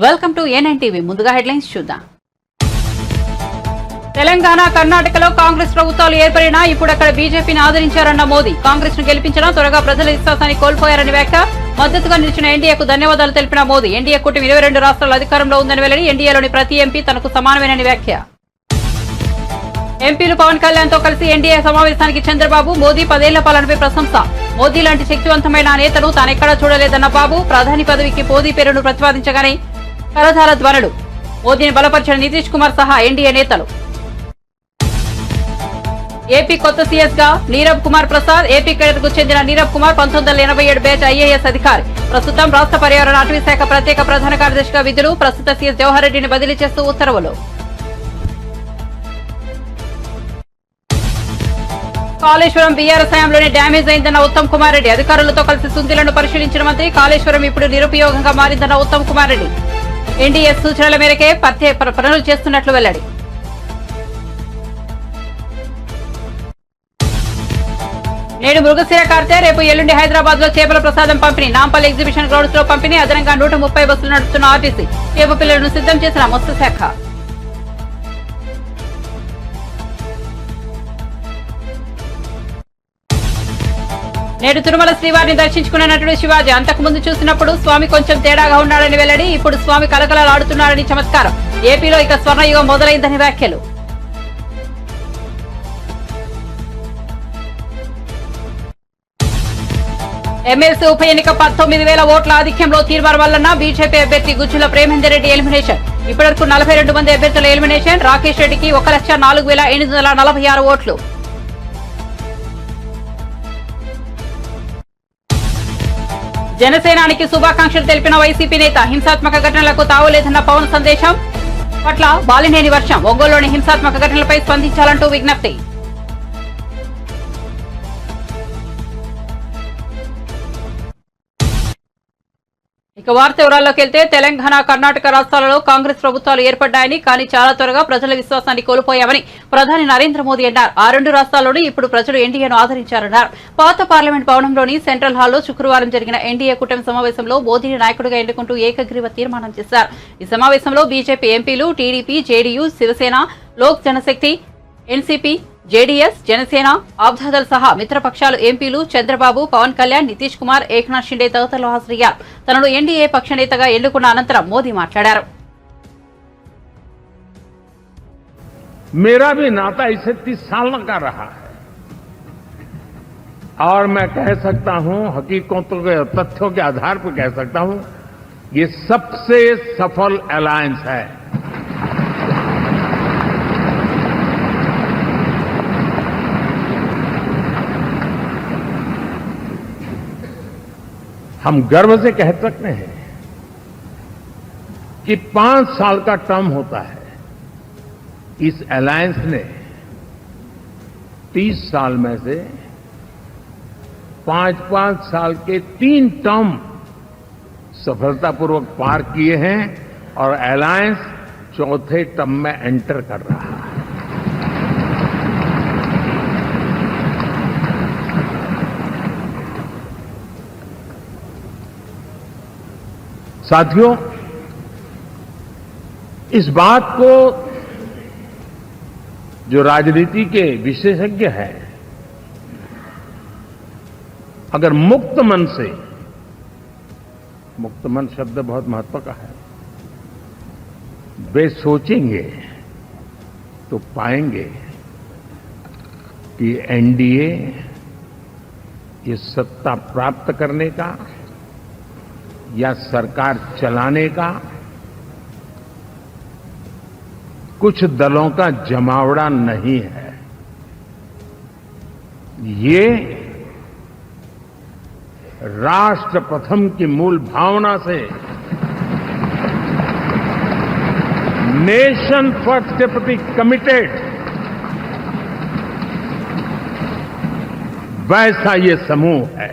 Welcome to A nine TV. ముందుగా headlines చూద్దాం. తెలంగాణ, కర్ణాటకలో కాంగ్రెస్ ప్రభుత్వాలు ఏర్పడినా ఇప్పుడు అక్కడ బీజేపీని ఆదరించారన్న మోదీ. కాంగ్రెస్ ను గెలిపించడం త్వరగా ప్రజల విశ్వాసాన్ని కోల్పోయారని వ్యాఖ్య. మద్దతుగా నిలిచిన ఎన్డీఏకు ధన్యవాదాలు తెలిపిన మోదీ. ఎన్డీఏ కూటమి 22 రాష్ట్రాల అధికారంలో ఉందని వెల్లడి. ఎన్డీఏలోని ప్రతి ఎంపీ తనకు సమానమేనని వ్యాఖ్య. ఎంపీలు పవన్ కళ్యాణ్ తో కలిసి ఎన్డీఏ సమావేశానికి చంద్రబాబు. మోదీ 10 ఏళ్ల పాలనపై ప్రశంస. మోదీ లాంటి శక్తివంతమైన నేతను తానెక్కడా చూడలేదన్న బాబు. ప్రధాని పదవికి మోదీ పేరును ప్రతిపాదించగానే కరతాళ ధ్వనులు. మోదీని బలపరిచిన నితీష్ కుమార్ సహా ఎన్డీఏ నేతలు. ఏపీ కొత్త సీఎస్ గా నీరబ్ కుమార్ ప్రసాద్. ఏపీ కేడర్ కు చెందిన నీరబ్ కుమార్ 1987 బ్యాచ్ ఐఏఎస్ అధికారి. ప్రస్తుతం రాష్ట్ర పర్యావరణ అటవీ శాఖ ప్రత్యేక ప్రధాన కార్యదర్శిగా విధులు. ప్రస్తుత సీఎస్ జవహర్ రెడ్డిని బదిలీ చేస్తూ ఉత్తర్వులు. కాళేశ్వరం బీఆర్ఎస్ హయాంలోనే డ్యామేజ్ అయిందన్న ఉత్తమ్ కుమార్ రెడ్డి. అధికారులతో కలిసి సుందిలను పరిశీలించిన మంత్రి. కాళేశ్వరం ఇప్పుడు నిరుపయోగంగా మారిందన్న ఉత్తమ్ కుమార్ రెడ్డి. ఎన్డీఏ సూచనల మేరకే పనులు చేస్తున్నట్లు వెల్లడి. నేడు మృగశిర కార్తె. రేపు ఎల్లుండి హైదరాబాద్ లో చేపల ప్రసాదం పంపిణీ. నాంపల్లి ఎగ్జిబిషన్ గ్రౌండ్స్ లో పంపిణీ. అదనంగా 130 బస్సులు నడుపుతున్న ఆర్టీసీ. చేప పిల్లలను సిద్ధం చేసిన మత్స్యశాఖ. నేడు తిరుమల శ్రీవారిని దర్శించుకున్న నటుడు శివాజీ. అంతకుముందు చూసినప్పుడు స్వామి కొంచెం తేడాగా ఉన్నాడని వెల్లడి. ఇప్పుడు స్వామి కలకలలాడుతున్నాడని చమత్కారం. ఏపీలో ఇక స్వర్ణయుగం మొదలైందని వ్యాఖ్యలు. ఎమ్మెల్సీ ఉప ఎన్నిక 19,000 ఓట్ల ఆధిక్యంలో తీర్మానం వలన బీజేపీ అభ్యర్థి గుజ్జుల ప్రేమేందర్ రెడ్డి ఎలిమినేషన్. ఇప్పటివరకు 42 మంది అభ్యర్థుల ఎలిమినేషన్. రాకేష్ రెడ్డికి 1,04,846 ఓట్లు. జనసేనానికి శుభాకాంక్షలు తెలిపిన వైసీపీ నేత. హింసాత్మక ఘటనలకు తావులేదన్న పవన్ సందేశం పట్ల బాలినేని వర్షం. ఒంగోలులోని హింసాత్మక ఘటనలపై స్పందించాలంటూ విజ్ఞప్తి. ఇక వార్త వివరాల్లోకి వెళ్తే, తెలంగాణ, కర్ణాటక రాష్ట్రాలలో కాంగ్రెస్ ప్రభుత్వాలు ఏర్పడ్డాయని, కానీ చాలా త్వరగా ప్రజల విశ్వాసాన్ని కోల్పోయామని ప్రధాని నరేంద్ర మోదీ అన్నారు. ఆ 2 రాష్ట్రాల్లోనూ ఇప్పుడు ప్రజలు ఎన్డీఏను ఆదరించారన్నారు. పాత పార్లమెంట్ భవనంలోని సెంట్రల్ హాల్లో శుక్రవారం జరిగిన ఎన్డీఏ కూటమి సమావేశంలో మోదీని నాయకుడిగా ఎన్నుకుంటూ ఏకగ్రీవ తీర్మానం చేశారు. ఈ సమావేశంలో బీజేపీ ఎంపీలు, TDP, JDU, Shiv Sena, Lok Janshakti, NCP, JDS, Janasena, ఆబ్దాదల్ సహా మిత్రపక్షాలు ఎంపీలు చంద్రబాబు, పవన్ కళ్యాణ్, నితీష్ కుమార్, ఏక్నాథ్ షిండే తదితరులు హాజరయ్యారు. తనను ఎన్డీఏ పక్ష నేతగా ఎన్నుకున్న అనంతరం మోదీ మాట్లాడారు. मेरा भी नाता इससे 30 साल का रहा है और मैं कह सकता हूं, हकीकतों के तथ्यों के आधार पर कह सकता हूं, ये सबसे सफल अलायंस है. हम गर्व से कह सकते हैं कि 5 साल का टर्म होता है. इस अलायंस ने 30 साल में से 5-5 साल के 3 टर्म सफलतापूर्वक पार किए हैं और अलायंस 4थे टर्म में एंटर कर रहा है. साथियों, इस बात को जो राजनीति के विशेषज्ञ हैं, अगर मुक्त मन से, मुक्त मन शब्द बहुत महत्व का है, वे सोचेंगे तो पाएंगे कि एनडीए ये सत्ता प्राप्त करने का या सरकार चलाने का कुछ दलों का जमावड़ा नहीं है. ये राष्ट्र प्रथम की मूल भावना से नेशन फर्स्ट के प्रति कमिटेड वैसा ये समूह है.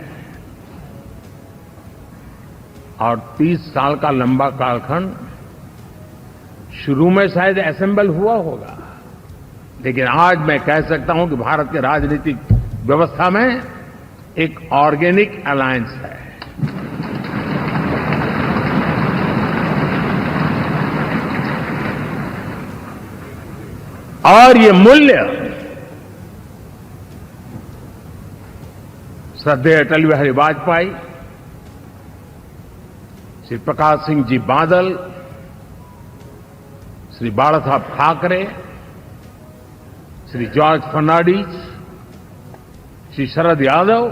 और 30 साल का लंबा कालखंड शुरू में शायद असेंबल हुआ होगा, लेकिन आज मैं कह सकता हूं कि भारत के राजनीतिक व्यवस्था में एक ऑर्गेनिक अलायंस है. और ये मूल्य श्रद्धेय अटल बिहारी वाजपेयी, श्री प्रकाश सिंह जी बादल, श्री बाला साहब ठाकरे, श्री जॉर्ज फर्नांडिस, श्री शरद यादव,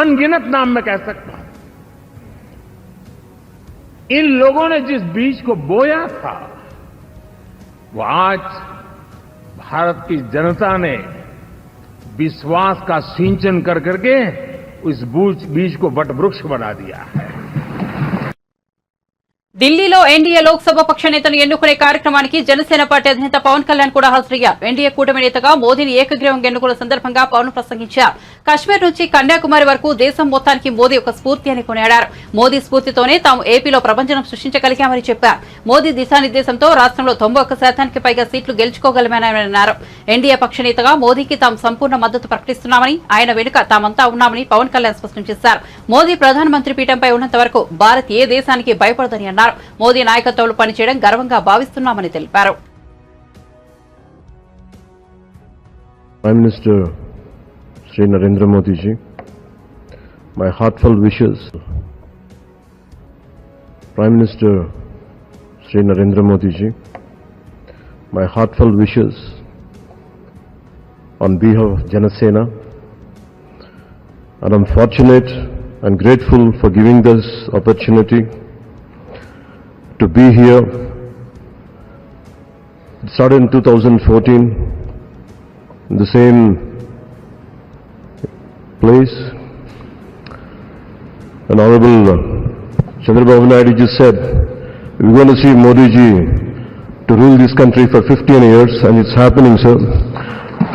अनगिनत नाम मैं कह सकता हूं। इन लोगों ने जिस बीज को बोया था वो आज भारत की जनता ने विश्वास का सिंचन कर करके उस बीज को वटवृक्ष बना दिया है। ఢిల్లీలో ఎన్డీఏ లోక్సభ పక్ష నేతను ఎన్నుకునే కార్యక్రమానికి జనసేన పార్టీ అధినేత పవన్ కళ్యాణ్ కూడా హాజరయ్యారు. ఎన్డీఏ కూటమి నేతగా మోదీని ఏకగ్రీవంగా ఎన్నుకున్న సందర్భంగా పవన్ ప్రసంగించారు. కశ్మీర్ నుంచి కన్యాకుమారి వరకు దేశం మొత్తానికి మోదీ ఒక స్ఫూర్తి అని కొనియాడారు. మోదీ స్ఫూర్తితోనే తాము ఏపీలో ప్రపంచం సృష్టించగలిగామని చెప్పారు. మోదీ దిశానిర్దేశంతో రాష్ట్రంలో 91% పైగా సీట్లు గెలుచుకోగలమని అన్నారు. ఎన్డీఏ పక్ష నేతగా మోదీకి తాము సంపూర్ణ మద్దతు ప్రకటిస్తున్నామని, ఆయన వెనుక తామంతా ఉన్నామని పవన్ కళ్యాణ్ స్పష్టం చేశారు. మోదీ ప్రధానమంత్రి పీఠంపై ఉన్నంత వరకు భారత్ ఏ దేశానికి భయపడదని అన్నారు. మోదీ నాయకత్వంలో పనిచేయడం గర్వంగా భావిస్తున్నామని తెలిపారు. Prime Minister Shri Narendra Modi ji, my heartfelt wishes. Prime Minister Shri Narendra Modi ji, my heartfelt wishes on behalf of Janasena, and I'm fortunate and grateful for giving this opportunity to be here. It started in 2014 in the same place. And Honorable Chandrababu Naidu just said, we're going to see Modi ji to rule this country for 15 years, and it's happening, sir.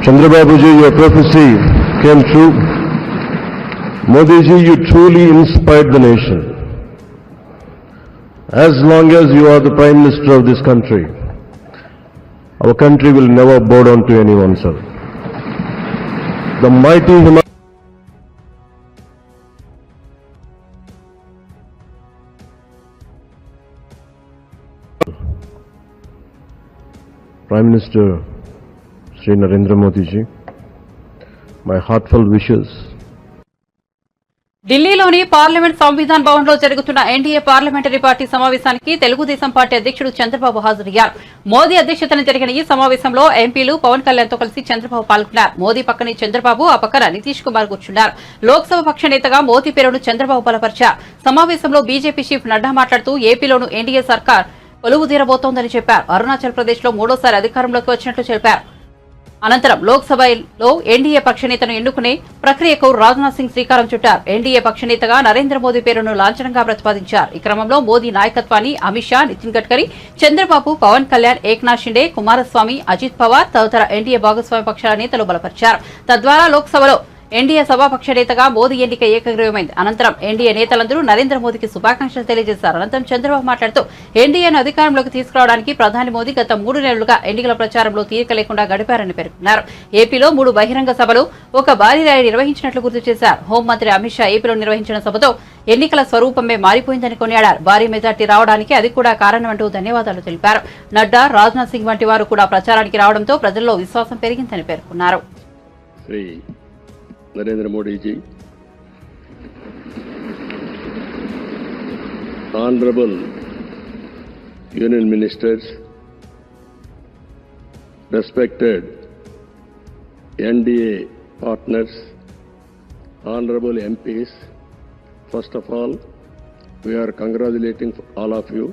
Chandrababu ji, your prophecy came true. Modi ji, you truly inspired the nation. As long as you are the Prime Minister of this country, our country will never bow down to anyone, sir. The mighty Prime Minister Shri Narendra Modi ji, my heartfelt wishes. ఢిల్లీలోని parliament Samvidhan Bhavan లో జరుగుతున్న NDA parliamentary party సమావేశానికి Telugu Desam party అధ్యక్షుడు చంద్రబాబు హాజరయ్యారు. మోదీ అధ్యక్షతన జరిగిన ఈ సమావేశంలో ఎంపీలు పవన్ కళ్యాణ్ తో కలిసి చంద్రబాబు పాల్గొన్నారు. మోదీ పక్కనే చంద్రబాబు, ఆ పక్కన నితీష్ కుమార్ కూర్చున్నారు. లోక్సభ పక్ష నేతగా మోదీ పేరును చంద్రబాబు బలపరిచారు. సమావేశంలో బీజేపీ చీఫ్ నడ్డా మాట్లాడుతూ ఏపీలోను ఎన్డీఏ సర్కార్ కొలువు తీరబోతోందని చెప్పారు. అరుణాచల్ ప్రదేశ్ లో మూడోసారి అధికారంలోకి వచ్చినట్లు చెప్పారు. అనంతరం లోక్సభలో ఎన్డీఏ పక్షనేతను ఎన్నుకునే ప్రక్రియకు రాజ్నాథ్ సింగ్ శ్రీకారం చుట్టారు. ఎన్డీఏ పక్షనేతగా నరేంద్ర మోదీ పేరును లాంఛనంగా ప్రతిపాదించారు. ఈ క్రమంలో మోదీ నాయకత్వాన్ని అమిత్ షా, నితిన్ గడ్కరీ, చంద్రబాబు, పవన్ కళ్యాణ్, ఏక్నాథ్ షిండే, కుమారస్వామి, అజిత్ పవార్ తదితర ఎన్డీఏ భాగస్వామ్య పక్షాల నేతలు బలపరిచారు. తద్వారా లోక్సభలో ఎన్డీఏ సభాపక్ష నేతగా మోదీ ఎన్నిక ఏకగ్రీవమైంది. అనంతరం ఎన్డీఏ నేతలందరూ నరేంద్ర మోదీకి శుభాకాంక్షలు తెలియజేశారు. అనంతరం చంద్రబాబు మాట్లాడుతూ ఎన్డీఏను అధికారంలోకి తీసుకురావడానికి ప్రధాని మోదీ గత 3 నెలలుగా ఎన్నికల ప్రచారంలో తీరిక లేకుండా గడిపారని పేర్కొన్నారు. ఏపీలో 3 బహిరంగ సభలు, ఒక భారీ ర్యాలీ నిర్వహించినట్లు గుర్తు చేశారు. హోంమంత్రి అమిత్ షా ఏపీలో నిర్వహించిన సభతో ఎన్నికల స్వరూపమే మారిపోయిందని కొనియాడారు. భారీ మెజార్టీ రావడానికి అది కూడా కారణమంటూ ధన్యవాదాలు తెలిపారు. నడ్డా, రాజ్నాథ్ సింగ్ వంటి వారు కూడా ప్రచారానికి రావడంతో ప్రజల్లో విశ్వాసం పెరిగిందని పేర్కొన్నారు. Narendra Modi ji, Honorable Union Ministers, respected NDA partners, Honorable MPs, first of all, we are congratulating all of you.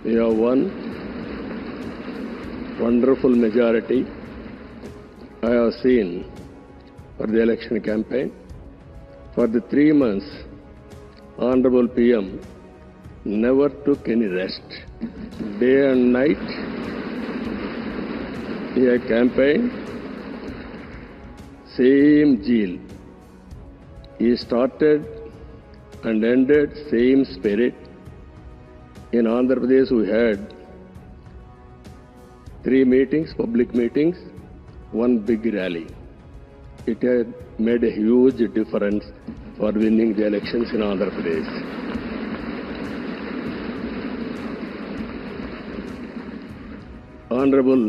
We have won wonderful majority. I have seen for the election campaign. For the 3 months, Honorable PM never took any rest. Day and night, he had campaigned, same zeal. He started and ended same spirit. In Andhra Pradesh, we had 3 meetings, public meetings, 1 big rally. It had made a huge difference for winning the elections in Andhra Pradesh. Honorable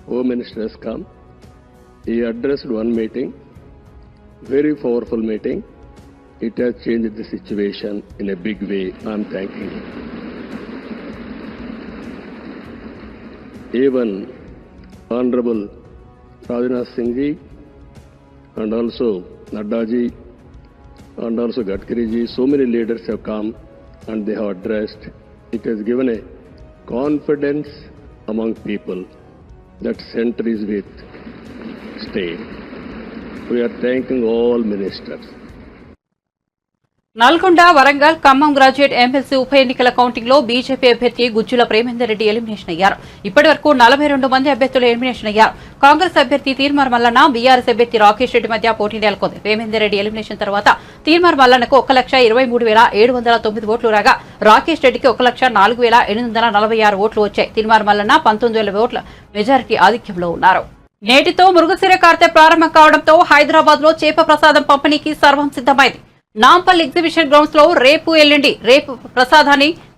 Home Minister has come. He addressed one meeting, very powerful meeting. It has changed the situation in a big way. I am thanking him. Even Honorable Rajnath Singh ji and also Nadda ji and also Gadkari ji, so many leaders have come and they have addressed. It has given a confidence among people that center is with state. We are thanking all ministers. Nalgonda, Warangal, Khammam graduate MLC ఉప ఎన్నికల counting లో BJP అభ్యర్థి Gujjula Premender Reddy elimination అయ్యారు. ఇప్పటి వరకు 42 మంది అభ్యర్థులు elimination అయ్యారు. కాంగ్రెస్ అభ్యర్థి తీర్మార్ మల్లన్న, బీఆర్ఎస్ అభ్యర్థి రాకేష్ రెడ్డి మధ్య పోటీ నెలకొంది. ప్రేమేందర్ రెడ్డి ఎలిమినేషన్ తర్వాత తీర్మార్ మల్లన్నకు 1,23,709 ఓట్లు రాగా రాకేష్ రెడ్డికి 1,04,846 ఓట్లు వచ్చాయి. తీర్మార్ మల్లన్న 19,000 ఓట్ల మెజారిటీ ఆధిక్యంలో ఉన్నారు. నేటితో మృగశిర కార్తె ప్రారంభం కావడంతో హైదరాబాద్ లో చేప ప్రసాదం పంపిణీకి సర్వం సిద్దమైంది. నాంపల్ ఎగ్జిబిషన్ గ్రౌండ్స్ లో రేపు ఎల్లుండి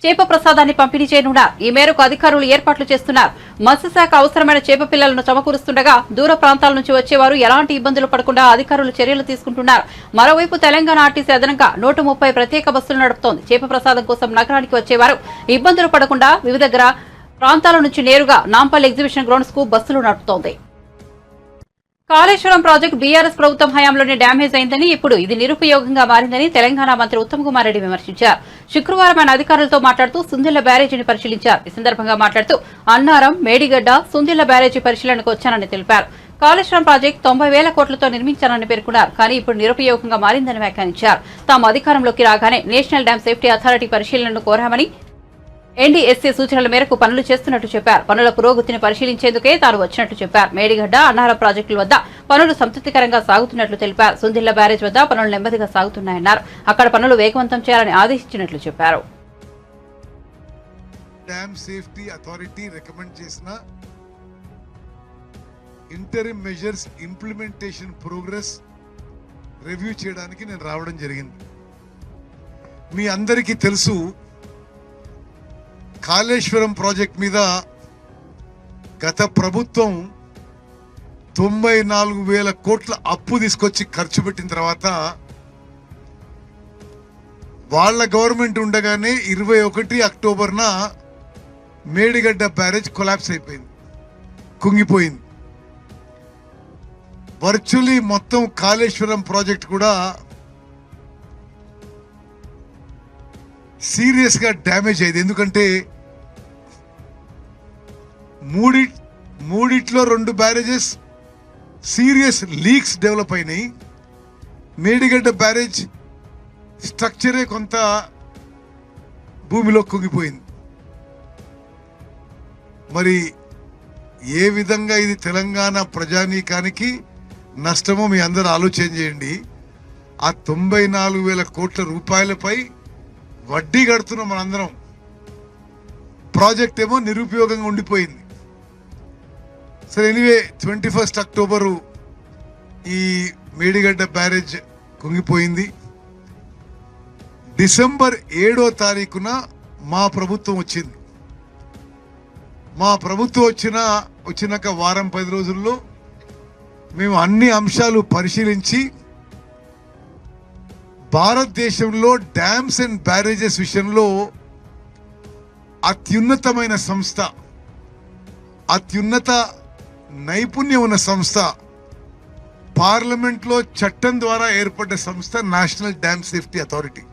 చేప ప్రసాదాన్ని పంపిణీ చేయనున్నారు. ఈ మేరకు అధికారులు ఏర్పాట్లు చేస్తున్నారు. మత్స్యశాఖ అవసరమైన చేప పిల్లలను సమకూరుస్తుండగా దూర ప్రాంతాల నుంచి వచ్చేవారు ఎలాంటి ఇబ్బందులు పడకుండా అధికారులు చర్యలు తీసుకుంటున్నారు. మరోవైపు తెలంగాణ ఆర్టీసీ అదనంగా 130 ప్రత్యేక బస్సులు నడుపుతోంది. చేప ప్రసాదం కోసం నగరానికి వచ్చేవారు ఇబ్బందులు పడకుండా వివిధ ప్రాంతాల నుంచి నేరుగా నాంపల్ ఎగ్జిబిషన్ గ్రౌండ్స్ కు బస్సులు నడుపుతోంది. కాళేశ్వరం ప్రాజెక్టు బీఆర్ఎస్ ప్రభుత్వం హయాంలోనే డ్యామేజ్ అయిందని, ఇప్పుడు ఇది నిరుపయోగంగా మారిందని తెలంగాణ మంత్రి ఉత్తమ్ కుమార్ రెడ్డి విమర్శించారు. శుక్రవారం ఆయన అధికారులతో మాట్లాడుతూ సుందిళ్ల బ్యారేజీని పరిశీలించారు. ఈ సందర్భంగా మాట్లాడుతూ అన్నారం, మేడిగడ్డ, సుందిళ్ల బ్యారేజీ పరిశీలనకు వచ్చానని తెలిపారు. కాళేశ్వరం ప్రాజెక్టు 90,000 కోట్లతో నిర్మించారని పేర్కొన్నారు. కానీ ఇప్పుడు నిరుపయోగంగా మారిందని వ్యాఖ్యానించారు. తాము అధికారంలోకి రాగానే నేషనల్ డ్యామ్ సేఫ్టీ అథారిటీ పరిశీలనను కోరామని, ఎన్డీఎస్సీ సూచనల మేరకు పనులు చేస్తున్నట్టు చెప్పారు. పనుల పురోగతిని పరిశీలించేందుకే తాను వచ్చినట్టు చెప్పారు. మేడిగడ్డ, అన్నారం ప్రాజెక్టుల వద్ద పనులు సంతృప్తికరంగా సాగుతున్నట్లు తెలిపారు. సుందిళ్ల బ్యారేజ్ వద్ద పనులు నెమ్మదిగా సాగుతున్నాయన్నారు. అక్కడ పనులు వేగవంతం చేయాలని ఆదేశించినట్లు చెప్పారు. డ్యామ్ సేఫ్టీ అథారిటీ రికమెండ్ చేసిన interim measures implementation progress review చేయడానికి నేను రావడం జరిగింది. మీ అందరికీ తెలుసు, కాళేశ్వరం ప్రాజెక్ట్ మీద గత ప్రభుత్వం 94,000 కోట్ల అప్పు తీసుకొచ్చి ఖర్చు పెట్టిన తర్వాత వాళ్ళ గవర్నమెంట్ ఉండగానే 21 అక్టోబర్న మేడిగడ్డ బ్యారేజ్ కొలాప్స్ అయిపోయింది, కుంగిపోయింది. వర్చువలీ మొత్తం కాళేశ్వరం ప్రాజెక్ట్ కూడా సీరియస్ గా డ్యామేజ్ అయింది. ఎందుకంటే మూడిట్లో 2 బ్యారేజెస్ సీరియస్ లీక్స్ డెవలప్ అయినాయి. మేడిగడ్డ బ్యారేజ్ స్ట్రక్చరే కొంత భూమిలో కుంగిపోయింది. మరి ఏ విధంగా ఇది తెలంగాణ ప్రజానీకానికి నష్టమో మీ అందరూ ఆలోచన చేయండి. ఆ 94,000 కోట్ల రూపాయలపై వడ్డీ కడుతున్నాం మనందరం. ప్రాజెక్ట్ ఏమో నిరుపయోగంగా ఉండిపోయింది. సరే, ఎనీవే 21 అక్టోబరు ఈ మేడిగడ్డ బ్యారేజ్ కుంగిపోయింది. డిసెంబర్ 7వ తారీఖున మా ప్రభుత్వం వచ్చింది. మా ప్రభుత్వం వచ్చినాక వారం 10 రోజుల్లో మేము అన్ని అంశాలు పరిశీలించి భారతదేశంలో డ్యామ్స్ అండ్ బ్యారేజెస్ విషయంలో అత్యున్నతమైన సంస్థ, అత్యున్నత నైపుణ్యం ఉన్న సంస్థ, పార్లమెంట్లో చట్టం ద్వారా ఏర్పడ్డ సంస్థ నేషనల్ డ్యామ్ సేఫ్టీ అథారిటీ.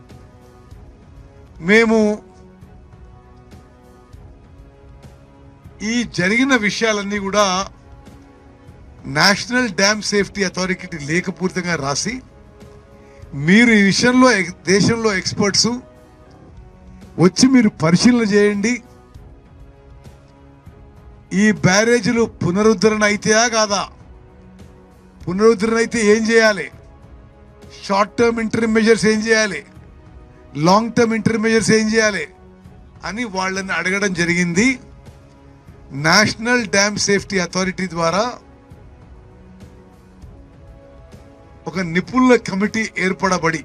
మేము ఈ జరిగిన విషయాలన్నీ కూడా నేషనల్ డ్యామ్ సేఫ్టీ అథారిటీ లేఖపూర్తంగా రాసి, మీరు ఈ విషయంలో దేశంలో ఎక్స్పర్ట్స్ వచ్చి మీరు పరిశీలన చేయండి, ఈ బ్యారేజీలు పునరుద్ధరణ అయితేయా కాదా, పునరుద్ధరణ అయితే ఏం చేయాలి, షార్ట్ టర్మ్ ఇంటర్మ్ మెజర్స్ ఏం చేయాలి, లాంగ్ టర్మ్ ఇంటర్మ్ మెజర్స్ ఏం చేయాలి అని వాళ్ళని అడగడం జరిగింది. నేషనల్ డ్యామ్ సేఫ్టీ అథారిటీ ద్వారా ఒక నిపుణుల కమిటీ ఏర్పడబడి,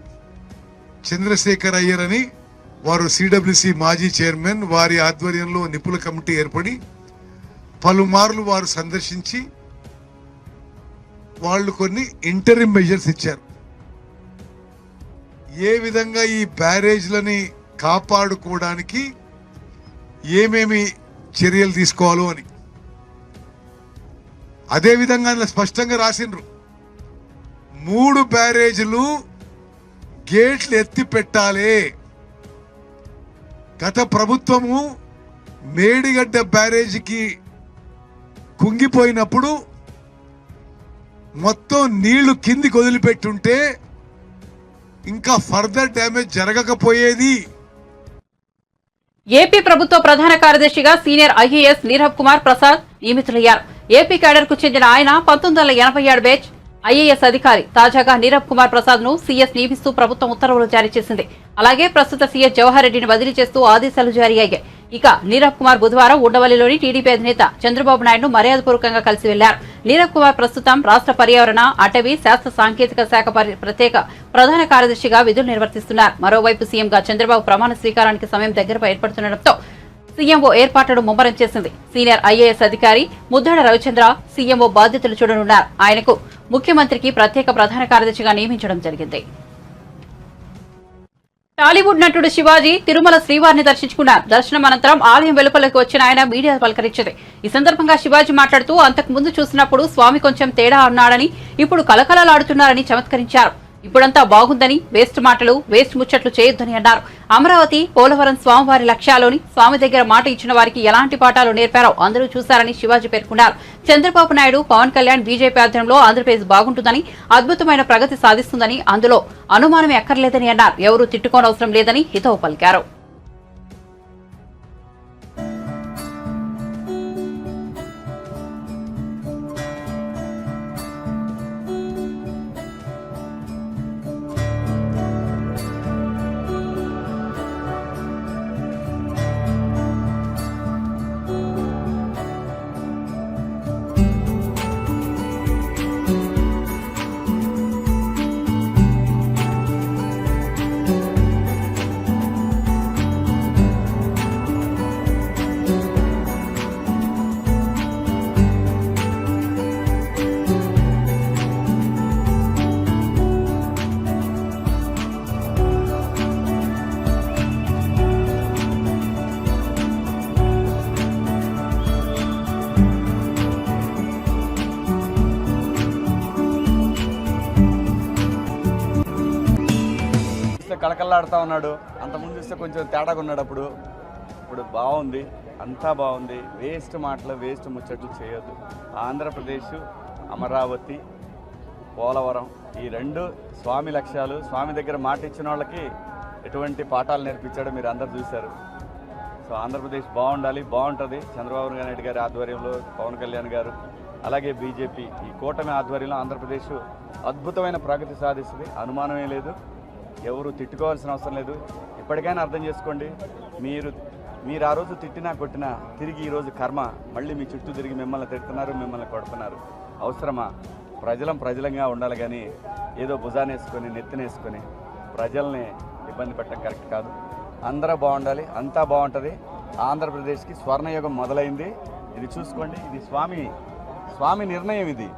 చంద్రశేఖర్ అయ్యర్ అని వారు సిడబ్ల్యూసి మాజీ చైర్మన్, వారి ఆధ్వర్యంలో నిపుణుల కమిటీ ఏర్పడి పలుమార్లు వారు సందర్శించి వాళ్ళు కొన్ని ఇంటరిమ్ మెజర్స్ ఇచ్చారు. ఏ విధంగా ఈ బ్యారేజ్లని కాపాడుకోవడానికి ఏమేమి చర్యలు తీసుకోవాలో అని. అదేవిధంగా స్పష్టంగా రాసిండ్రు 3 బ్యారేజీలు గేట్లు ఎత్తి పెట్టాలి. గత ప్రభుత్వము మేడిగడ్డ బ్యారేజీకి కుంగిపోయినప్పుడు మొత్తం నీళ్లు కిందికి వదిలిపెట్టుంటే ఇంకా ఫర్దర్ డ్యామేజ్ జరగకపోయేది. ఏపీ ప్రభుత్వ ప్రధాన కార్యదర్శిగా సీనియర్ ఐఏఎస్ నీరబ్ కుమార్ ప్రసాద్ నియమితులయ్యారు. ఏపీ క్యాడర్ కు చెందిన ఆయన 1987 బ్యాచ్ ఐఏఎస్ అధికారి. తాజాగా నీరబ్ కుమార్ ప్రసాద్ ను సీఎస్ నియమిస్తూ ప్రభుత్వం ఉత్తర్వులు జారీ చేసింది. అలాగే ప్రస్తుత సీఎస్ జవహర్ రెడ్డిని బదిలీ చేస్తూ ఆదేశాలు జారీ అయ్యాయి. ఇక నీరబ్ కుమార్ బుధవారం ఉండవల్లిలోని టీడీపీ అధినేత చంద్రబాబు నాయుడును మర్యాదపూర్వకంగా కలిసి వెళ్లారు. నీరబ్ కుమార్ ప్రస్తుతం రాష్ట్ర పర్యావరణ, అటవీ, శాస్త్ర సాంకేతిక శాఖ ప్రత్యేక ప్రధాన కార్యదర్శిగా విధులు నిర్వర్తిస్తున్నారు. మరోవైపు సీఎంగా చంద్రబాబు ప్రమాణ స్వీకారానికి సమయం దగ్గరపై ఏర్పడుతుండటంతో సీఎంఓ ఏర్పాట్లను ముమ్మరం చేసింది. సీనియర్ ఐఏఎస్ అధికారి ముద్దడ రవిచంద్ర సీఎంఓ బాధ్యతలు చూడనున్నారు. ఆయనకు ముఖ్యమంత్రికి ప్రత్యేక ప్రధాన కార్యదర్శిగా నియమించడం జరిగింది. టాలీవుడ్ నటుడు శివాజీ తిరుమల శ్రీవారిని దర్శించుకున్నారు. దర్శనం అనంతరం ఆలయం వెలుపలకు వచ్చిన ఆయన మీడియా పలకరించింది. ఈ సందర్భంగా శివాజీ మాట్లాడుతూ అంతకు ముందు చూసినప్పుడు స్వామి కొంచెం తేడా అన్నాడని, ఇప్పుడు కలకలలాడుతున్నారని చమత్కరించారు. ఇప్పుడంతా బాగుందని, వేస్ట్ మాటలు, వేస్ట్ ముచ్చట్లు చేయొద్దని అన్నారు. అమరావతి, పోలవరం స్వామివారి లక్ష్యాలోని స్వామి దగ్గర మాట ఇచ్చిన వారికి ఎలాంటి పాఠాలు నేర్పారో అందరూ చూశారని శివాజీ పేర్కొన్నారు. చంద్రబాబు నాయుడు, పవన్ కళ్యాణ్, బీజేపీ ఆధ్వర్యంలో ఆంధ్రప్రదేశ్ బాగుంటుందని, అద్భుతమైన ప్రగతి సాధిస్తుందని, అందులో అనుమానమే అక్కర్లేదని అన్నారు. ఎవరూ తిట్టుకోనవసరం లేదని హితవు పలికారు. కళకళలాడుతూ ఉన్నాడు. అంతకుముందు చూస్తే కొంచెం తేడాగా ఉన్నాడు. ఇప్పుడు బాగుంది, అంతా బాగుంది. వేస్ట్ మాటలు, వేస్ట్ ముచ్చట్లు చేయొద్దు. ఆంధ్రప్రదేశ్, అమరావతి, పోలవరం ఈ 2 స్వామి లక్ష్యాలు. స్వామి దగ్గర మాట ఇచ్చిన వాళ్ళకి ఎటువంటి పాఠాలు నేర్పించాడో మీరు అందరు చూశారు. సో ఆంధ్రప్రదేశ్ బాగుండాలి, బాగుంటుంది. చంద్రబాబు నాయుడు గారి ఆధ్వర్యంలో, పవన్ కళ్యాణ్ గారు, అలాగే బీజేపీ ఈ కూటమి ఆధ్వర్యంలో ఆంధ్రప్రదేశ్ అద్భుతమైన ప్రగతి సాధిస్తుంది. అనుమానమే లేదు. ఎవరు తిట్టుకోవాల్సిన అవసరం లేదు. ఇప్పటికైనా అర్థం చేసుకోండి. మీరు ఆ రోజు తిట్టినా కొట్టినా తిరిగి ఈరోజు కర్మ మళ్ళీ మీ చుట్టూ తిరిగి మిమ్మల్ని తిడుతున్నారు, మిమ్మల్ని కొడుతున్నారు. అవసరమా? ప్రజలంగా ఉండాలి కానీ ఏదో భుజానేసుకొని నెత్తినేసుకొని ప్రజల్ని ఇబ్బంది పెట్టడం కరెక్ట్ కాదు. అందరూ బాగుండాలి, అంతా బాగుంటుంది. ఆంధ్రప్రదేశ్కి స్వర్ణయుగం మొదలైంది. ఇది చూసుకోండి. ఇది స్వామి నిర్ణయం. ఇది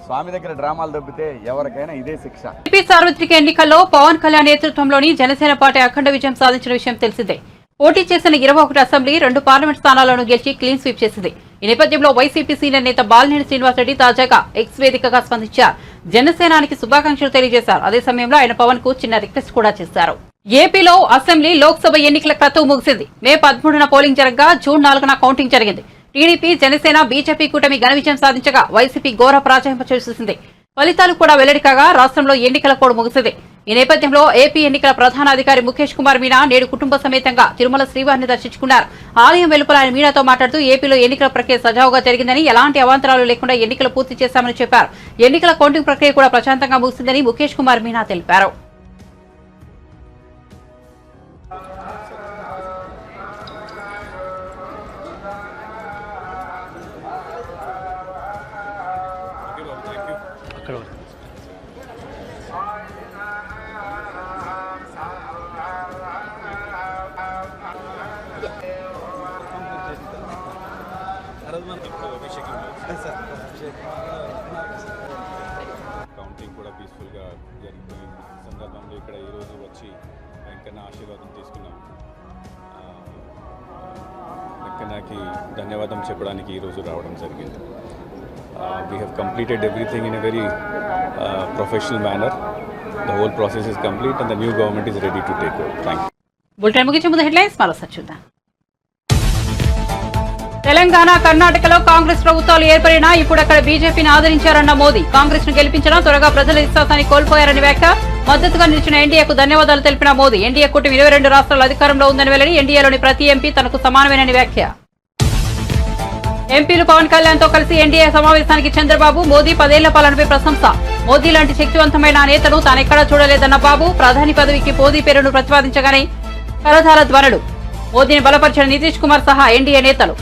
స్వామి దగ్గర డ్రామాలు దొబ్బితే ఎవరికైనా ఇదే శిక్ష. ఏపీ సార్వత్రిక ఎన్నికల్లో పవన్ కళ్యాణ్ నేతృత్వంలోని జనసేన పార్టీ అఖండ విజయం సాధించిన విషయం తెలిసిందే. పోటీ చేసిన 21 అసెంబ్లీ, 2 పార్లమెంట్ స్థానాలను గెలిచి క్లీన్ స్వీప్ చేసింది. ఈ నేపథ్యంలో వైసీపీ సీనియర్ నేత బాలినేని శ్రీనివాసరెడ్డి తాజాగా ఎక్స్ వేదికగా స్పందించారు. జనసేనానికి శుభాకాంక్షలు తెలియజేశారు. అదే సమయంలో ఆయన పవన్ కు చిన్న రిక్వెస్ట్ కూడా చేశారు. ఏపీలో అసెంబ్లీ, లోక్సభ ఎన్నికల క్రతువు ముగిసింది. మే 13న పోలింగ్ జరగగా జూన్ 4న కౌంటింగ్ జరిగింది. టీడీపీ, జనసేన, బీజేపీ కూటమి ఘన విజయం సాధించగా వైసీపీ ఘోర పరాజయం చేసింది. ఫలితాలు కూడా వెల్లడి కాగా రాష్ట్రంలో ఎన్నికల కోడ్ ముగిసింది. ఈ నేపథ్యంలో ఏపీ ఎన్నికల ప్రధాన అధికారి ముఖేష్ కుమార్ మీనా నేడు కుటుంబ సమేతంగా తిరుమల శ్రీవారిని దర్శించుకున్నారు. ఆలయం వెలుపల ఆయన మీనాతో మాట్లాడుతూ ఏపీలో ఎన్నికల ప్రక్రియ సజావుగా జరిగిందని, ఎలాంటి అవాంతరాలు లేకుండా ఎన్నికలు పూర్తి చేశామని చెప్పారు. ఎన్నికల కౌంటింగ్ ప్రక్రియ కూడా ప్రశాంతంగా ముగిసిందని ముఖేష్ కుమార్ మీనా తెలిపారు. Gracias. కౌంటింగ్ కూడా పీస్ఫుల్గా జరిగిపోయింది. సందర్భంలో ఇక్కడ ఈరోజు వచ్చి వెంకన్న ఆశీర్వాదం తీసుకున్నాం. వెంకన్నకి ధన్యవాదం చెప్పడానికి ఈరోజు రావడం జరిగింది. We have completed everything in a very professional manner. The whole process is complete and the new government is ready to take over. Thank you. Bulletin ముగించే ముందు హెడ్లైన్స్ మరోసారి చూద్దాం. తెలంగాణ కర్ణాటకలో కాంగ్రెస్ ప్రభుత్వాలు ఏర్పడినా ఇప్పుడు అక్కడ బీజేపీని ఆదరించారన్న మోదీ. కాంగ్రెస్ ను గెలిపించినా త్వరగా ప్రజల విశ్వాసాన్ని కోల్పోయారని వ్యాఖ్య. మద్దతుగా నిలిచిన ఎన్డీఏకు ధన్యవాదాలు తెలిపిన మోదీ. ఎన్డీఏ కూటమి 22 రాష్ట్రాల అధికారంలో ఉందని వెల్లడి. ఎన్డీఏలోని ప్రతి ఎంపీ తనకు సమానమేనని వ్యాఖ్య. ఎంపీలు పవన్ కళ్యాణ్ తో కలిసి ఎన్డీఏ సమావేశానికి చంద్రబాబు. మోదీ 10 ఏళ్ల పాలనపై ప్రశంస. మోదీ లాంటి శక్తివంతమైన నేతను తానెక్కడా చూడలేదన్న బాబు. ప్రధాని పదవికి మోదీ పేరును ప్రతిపాదించగానే కరతాళ ధ్వనులు. మోదీని బలపరిచిన నితీష్ కుమార్ సహా ఎన్డీఏ నేతలు.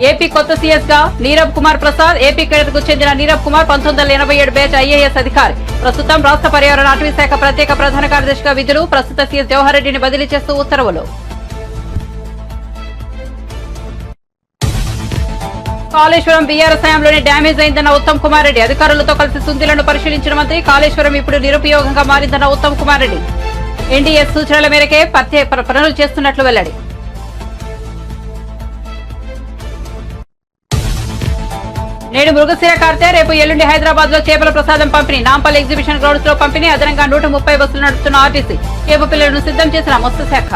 ఏపీ కొత్త సీఎస్ గా నీరబ్ కుమార్ ప్రసాద్. ఏపీ కేడర్కు చెందిన నీరబ్ కుమార్ 1987 బ్యాచ్ ఐఏఎస్ అధికారి. ప్రస్తుతం రాష్ట్ర పర్యావరణ అటవీ శాఖ ప్రత్యేక ప్రధాన కార్యదర్శిగా విధులు. ప్రస్తుత సీఎస్ జవహర్ రెడ్డిని బదిలీ చేస్తూ ఉత్తర్వులు. కాళేశ్వరం బీఆర్ఎస్ హయాంలోనే డ్యామేజ్ అయిందన్న ఉత్తమ్ కుమార్ రెడ్డి. అధికారులతో కలిసి సుందిలను పరిశీలించిన మంత్రి. కాళేశ్వరం ఇప్పుడు నిరుపయోగంగా మారిందన్న ఉత్తమ్ కుమార్ రెడ్డి. ఎన్డీఏ సూచనల మేరకే పనులు చేస్తున్నట్లు వెల్లడి. నేడు మృగశిర కార్తె. రేపు ఎల్లుండి హైదరాబాద్ లో చేపల ప్రసాదం పంపిణీ. నాంపల్లి ఎగ్జిబిషన్ గ్రౌండ్స్ లో పంపిణీ. అదనంగా 130 బస్సులు నడుపుతున్న ఆర్టీసీ. చేప పిల్లలను సిద్ధం చేసిన మత్స్యశాఖ.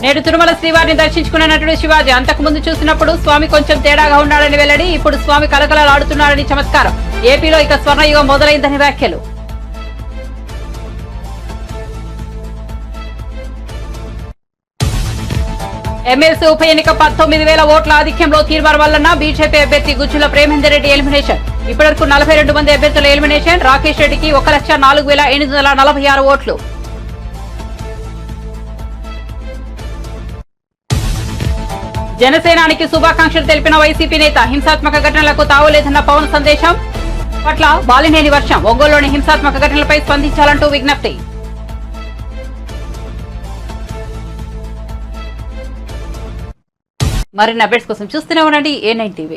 నేడు తిరుమల శ్రీవారిని దర్శించుకున్న నటుడు శివాజీ. అంతకుముందు చూసినప్పుడు స్వామి కొంచెం తేడాగా ఉన్నాడని వెల్లడి. ఇప్పుడు స్వామి కలకలలాడుతున్నాడని చమత్కారం. ఏపీలో ఇక స్వర్ణయుగం మొదలైందని వ్యాఖ్యలు. ఎమ్మెల్సీ ఉప ఎన్నిక 19,000 ఓట్ల ఆధిక్యంలో తీర్మార్ వల్లన్న. బీజేపీ అభ్యర్థి గుజ్జుల ప్రేమేందర్ రెడ్డి ఎలిమినేషన్. ఇప్పటివరకు 42 మంది అభ్యర్థుల ఎలిమినేషన్. రాకేష్ రెడ్డికి 1,04,846 ఓట్లు. జనసేనానికి శుభాకాంక్షలు తెలిపిన వైసీపీ నేత. హింసాత్మక ఘటనలకు తావులేదన్న పవన్ సందేశం పట్ల బాలినేని వర్షం. ఒంగోలులోని హింసాత్మక ఘటనలపై స్పందించాలంటూ విజ్ఞప్తి. మరిన్ని అప్డేట్స్ కోసం చూస్తూనే ఉండండి A9 TV.